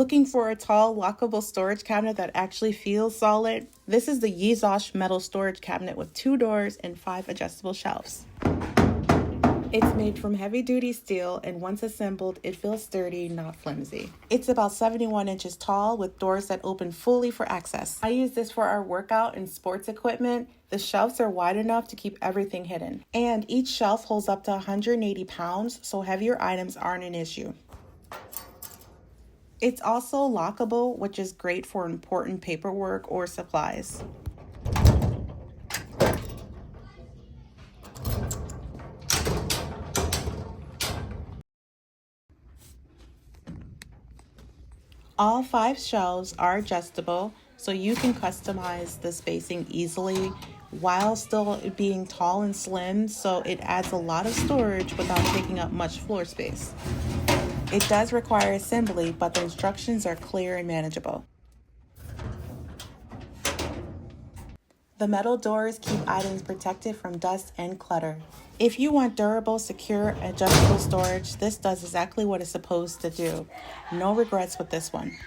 Looking for a tall, lockable storage cabinet that actually feels solid? This is the Yizosh Metal Storage Cabinet with 2 doors and 5 adjustable shelves. It's made from heavy-duty steel, and once assembled, it feels sturdy, not flimsy. It's about 71 inches tall with doors that open fully for access. I use this for our workout and sports equipment. The shelves are wide enough to keep everything hidden. And each shelf holds up to 180 pounds, so heavier items aren't an issue. It's also lockable, which is great for important paperwork or supplies. All 5 shelves are adjustable, so you can customize the spacing easily while still being tall and slim, so it adds a lot of storage without taking up much floor space. It does require assembly, but the instructions are clear and manageable. The metal doors keep items protected from dust and clutter. If you want durable, secure, adjustable storage, this does exactly what it's supposed to do. No regrets with this one.